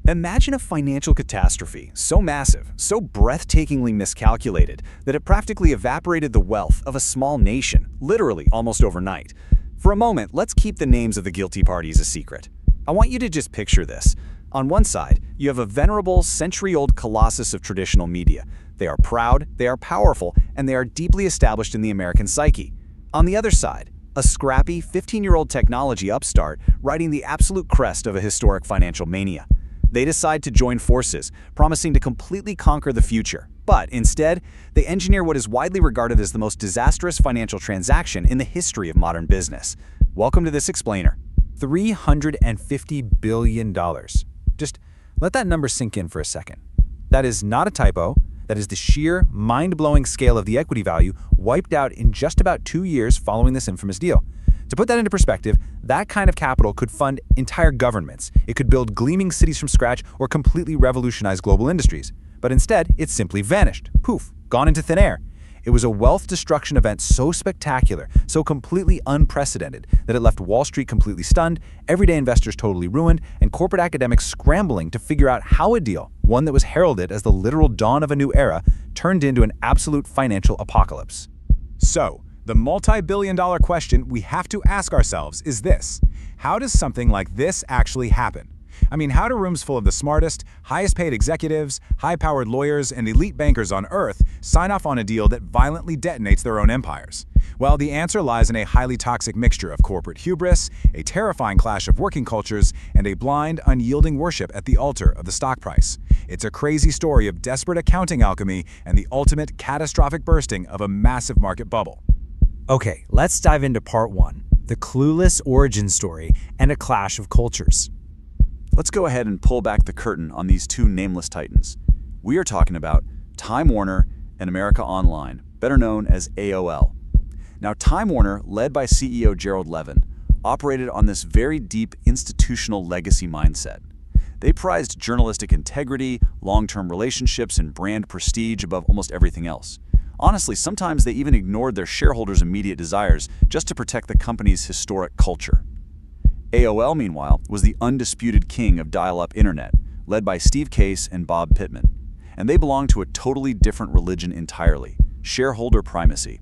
Imagine a financial catastrophe so massive, so breathtakingly miscalculated, that it practically evaporated the wealth of a small nation, literally almost overnight. For a moment, let's keep the names of the guilty parties a secret. I want you to just picture this. On one side, you have a venerable, century-old colossus of traditional media. They are proud, they are powerful, and they are deeply established in the American psyche. On the other side, a scrappy, 15-year-old technology upstart riding the absolute crest of a historic financial mania. They decide to join forces, promising to completely conquer the future. But instead, they engineer what is widely regarded as the most disastrous financial transaction in the history of modern business. Welcome to this explainer. $350 billion. Just let that number sink in for a second. That is not a typo. That is the sheer, mind-blowing scale of the equity value wiped out in just about 2 years following this infamous deal. To put that into perspective, that kind of capital could fund entire governments. It could build gleaming cities from scratch or completely revolutionize global industries. But instead, it simply vanished. Poof, gone into thin air. It was a wealth destruction event so spectacular, so completely unprecedented, that it left Wall Street completely stunned, everyday investors totally ruined, and corporate academics scrambling to figure out how a deal, one that was heralded as the literal dawn of a new era, turned into an absolute financial apocalypse. So, the multi-billion-dollar question we have to ask ourselves is this: how does something like this actually happen? I mean, how do rooms full of the smartest, highest-paid executives, high-powered lawyers, and elite bankers on Earth sign off on a deal that violently detonates their own empires? Well, the answer lies in a highly toxic mixture of corporate hubris, a terrifying clash of working cultures, and a blind, unyielding worship at the altar of the stock price. It's a crazy story of desperate accounting alchemy and the ultimate catastrophic bursting of a massive market bubble. Okay, let's dive into part one, the clueless origin story and a clash of cultures. Let's go ahead and pull back the curtain on these two nameless titans. We are talking about Time Warner and America Online, better known as AOL. Now, Time Warner, led by CEO Gerald Levin, operated on this very deep institutional legacy mindset. They prized journalistic integrity, long-term relationships, and brand prestige above almost everything else. Honestly, sometimes they even ignored their shareholders' immediate desires just to protect the company's historic culture. AOL, meanwhile, was the undisputed king of dial-up internet, led by Steve Case and Bob Pittman. And they belonged to a totally different religion entirely, shareholder primacy.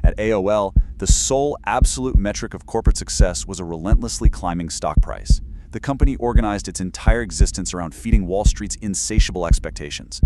At AOL, the sole absolute metric of corporate success was a relentlessly climbing stock price. The company organized its entire existence around feeding Wall Street's insatiable expectations.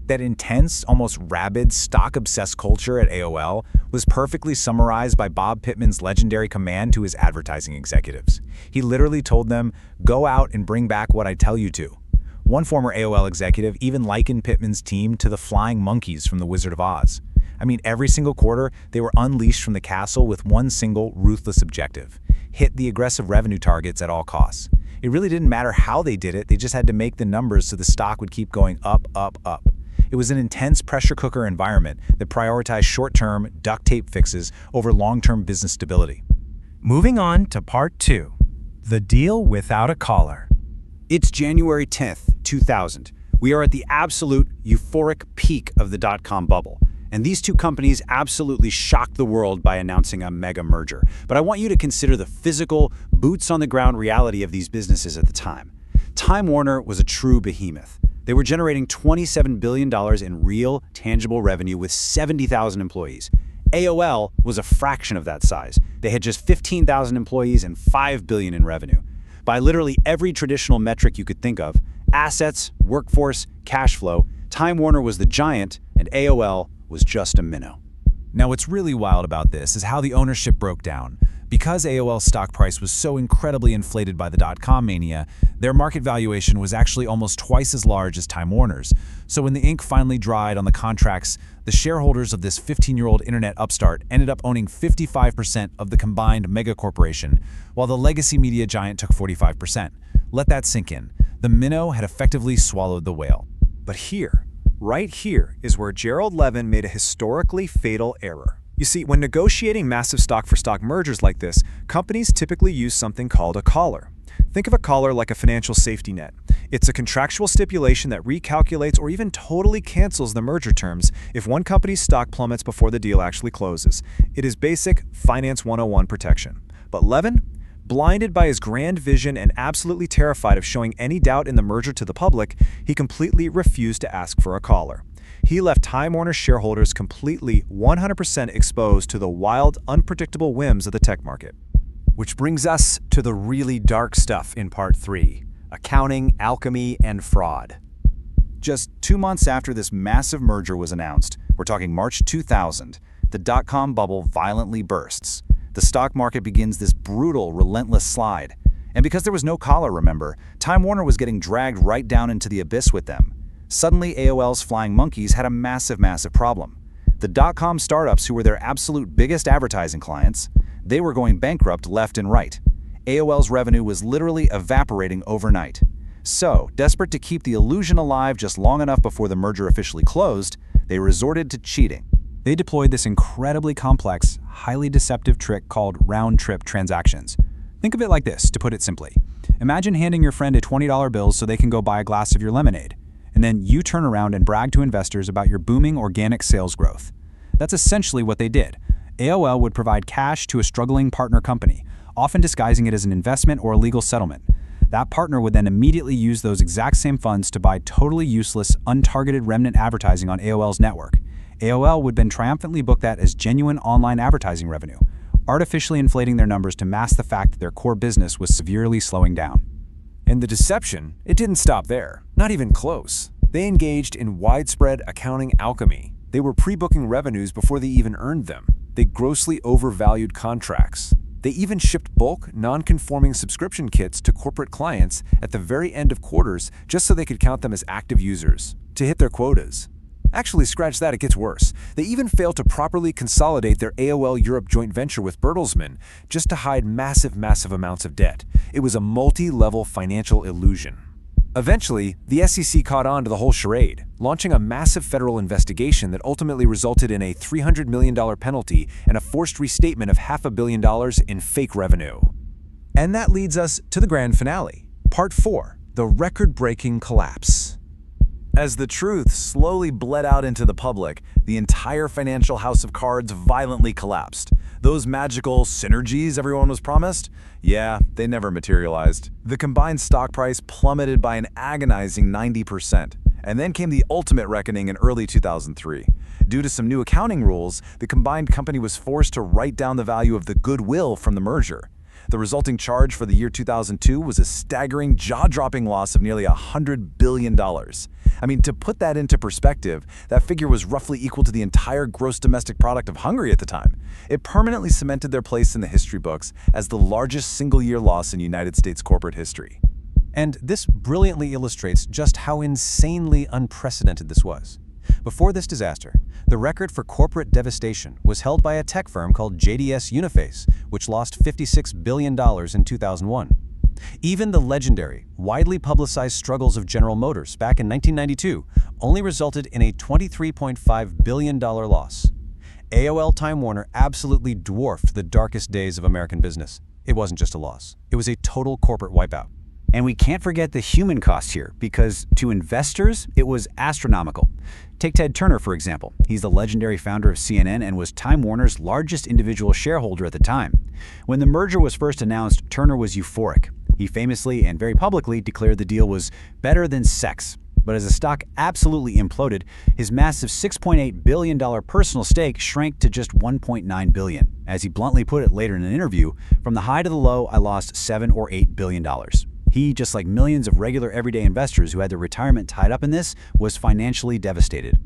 That intense, almost rabid, stock-obsessed culture at AOL was perfectly summarized by Bob Pittman's legendary command to his advertising executives. He literally told them, "Go out and bring back what I tell you to." One former AOL executive even likened Pittman's team to the flying monkeys from The Wizard of Oz. I mean, every single quarter, they were unleashed from the castle with one single, ruthless objective: hit the aggressive revenue targets at all costs. It really didn't matter how they did it, they just had to make the numbers so the stock would keep going up, up, up. It was an intense pressure cooker environment that prioritized short-term, duct tape fixes over long-term business stability. Moving on to part two, the deal without a collar. It's January 10th, 2000. We are at the absolute euphoric peak of the dot-com bubble. And these two companies absolutely shocked the world by announcing a mega merger. But I want you to consider the physical, boots-on-the-ground reality of these businesses at the time. Time Warner was a true behemoth. They were generating $27 billion in real, tangible revenue with 70,000 employees. AOL was a fraction of that size. They had just 15,000 employees and $5 billion in revenue. By literally every traditional metric you could think of, assets, workforce, cash flow, Time Warner was the giant and AOL was just a minnow. Now, what's really wild about this is how the ownership broke down. Because AOL's stock price was so incredibly inflated by the dot-com mania, their market valuation was actually almost twice as large as Time Warner's. So when the ink finally dried on the contracts, the shareholders of this 15-year-old internet upstart ended up owning 55% of the combined megacorporation, while the legacy media giant took 45%. Let that sink in. The minnow had effectively swallowed the whale. But here, right here, is where Gerald Levin made a historically fatal error. You see, when negotiating massive stock-for-stock mergers like this, companies typically use something called a collar. Think of a collar like a financial safety net. It's a contractual stipulation that recalculates or even totally cancels the merger terms if one company's stock plummets before the deal actually closes. It is basic Finance 101 protection. But Levin Blinded by his grand vision and absolutely terrified of showing any doubt in the merger to the public, he completely refused to ask for a caller. He left Time Warner shareholders completely 100% exposed to the wild, unpredictable whims of the tech market. Which brings us to the really dark stuff in Part 3, accounting, alchemy, and fraud. Just 2 months after this massive merger was announced, we're talking March 2000, the dot-com bubble violently bursts. The stock market begins this brutal, relentless slide. And because there was no collar, remember, Time Warner was getting dragged right down into the abyss with them. Suddenly, AOL's flying monkeys had a massive problem. The dot-com startups who were their absolute biggest advertising clients, they were going bankrupt left and right. AOL's revenue was literally evaporating overnight. So, desperate to keep the illusion alive just long enough before the merger officially closed, they resorted to cheating. They deployed this incredibly complex, highly deceptive trick called round-trip transactions. Think of it like this, to put it simply. Imagine handing your friend a $20 bill so they can go buy a glass of your lemonade. And then you turn around and brag to investors about your booming organic sales growth. That's essentially what they did. AOL would provide cash to a struggling partner company, often disguising it as an investment or a legal settlement. That partner would then immediately use those exact same funds to buy totally useless, untargeted remnant advertising on AOL's network. AOL would then triumphantly book that as genuine online advertising revenue, artificially inflating their numbers to mask the fact that their core business was severely slowing down. And the deception, it didn't stop there. Not even close. They engaged in widespread accounting alchemy. They were pre-booking revenues before they even earned them. They grossly overvalued contracts. They even shipped bulk, non-conforming subscription kits to corporate clients at the very end of quarters just so they could count them as active users, to hit their quotas. Actually, scratch that, it gets worse. They even failed to properly consolidate their AOL Europe joint venture with Bertelsmann just to hide massive amounts of debt. It was a multi-level financial illusion. Eventually, the SEC caught on to the whole charade, launching a massive federal investigation that ultimately resulted in a $300 million penalty and a forced restatement of $500 million in fake revenue. And that leads us to the grand finale, Part 4, the record-breaking collapse. As the truth slowly bled out into the public, the entire financial house of cards violently collapsed. Those magical synergies everyone was promised? Yeah, they never materialized. The combined stock price plummeted by an agonizing 90%. And then came the ultimate reckoning in early 2003. Due to some new accounting rules, the combined company was forced to write down the value of the goodwill from the merger. The resulting charge for the year 2002 was a staggering, jaw-dropping loss of nearly $100 billion. I mean, to put that into perspective, that figure was roughly equal to the entire gross domestic product of Hungary at the time. It permanently cemented their place in the history books as the largest single-year loss in United States corporate history. And this brilliantly illustrates just how insanely unprecedented this was. Before this disaster, the record for corporate devastation was held by a tech firm called JDS Uniphase, which lost $56 billion in 2001. Even the legendary, widely publicized struggles of General Motors back in 1992 only resulted in a $23.5 billion loss. AOL Time Warner absolutely dwarfed the darkest days of American business. It wasn't just a loss. It was a total corporate wipeout. And we can't forget the human cost here, because to investors, it was astronomical. Take Ted Turner, for example. He's the legendary founder of CNN and was Time Warner's largest individual shareholder at the time. When the merger was first announced, Turner was euphoric. He famously and very publicly declared the deal was better than sex. But as the stock absolutely imploded, his massive $6.8 billion personal stake shrank to just $1.9 billion. As he bluntly put it later in an interview, "From the high to the low, I lost $7 or $8 billion. He, just like millions of regular everyday investors who had their retirement tied up in this, was financially devastated.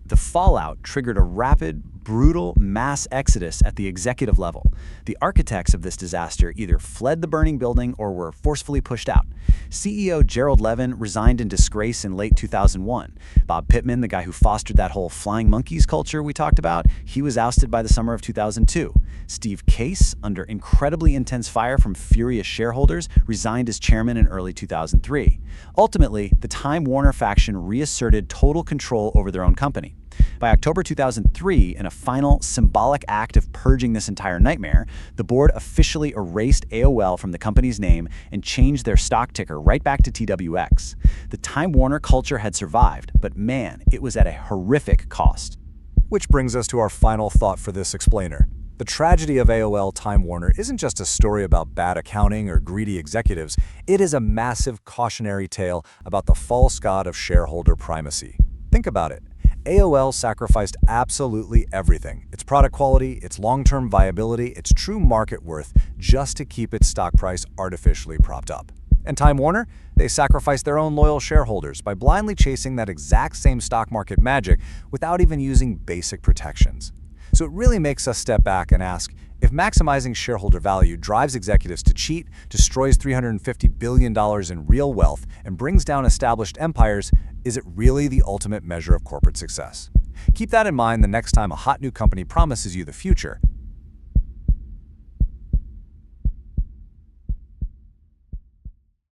The fallout triggered a rapid, brutal mass exodus at the executive level. The architects of this disaster either fled the burning building or were forcefully pushed out. CEO Gerald Levin resigned in disgrace in late 2001. Bob Pittman, the guy who fostered that whole flying monkeys culture we talked about, he was ousted by the summer of 2002. Steve Case, under incredibly intense fire from furious shareholders, resigned as chairman in early 2003. Ultimately, the Time Warner faction reasserted total control over their own company. By October 2003, in a final symbolic act of purging this entire nightmare, the board officially erased AOL from the company's name and changed their stock ticker right back to TWX. The Time Warner culture had survived, but man, it was at a horrific cost. Which brings us to our final thought for this explainer. The tragedy of AOL Time Warner isn't just a story about bad accounting or greedy executives, it is a massive cautionary tale about the false god of shareholder primacy. Think about it. AOL sacrificed absolutely everything, its product quality, its long-term viability, its true market worth, just to keep its stock price artificially propped up. And Time Warner? They sacrificed their own loyal shareholders by blindly chasing that exact same stock market magic without even using basic protections. So it really makes us step back and ask, if maximizing shareholder value drives executives to cheat, destroys $350 billion in real wealth, and brings down established empires, is it really the ultimate measure of corporate success? Keep that in mind the next time a hot new company promises you the future,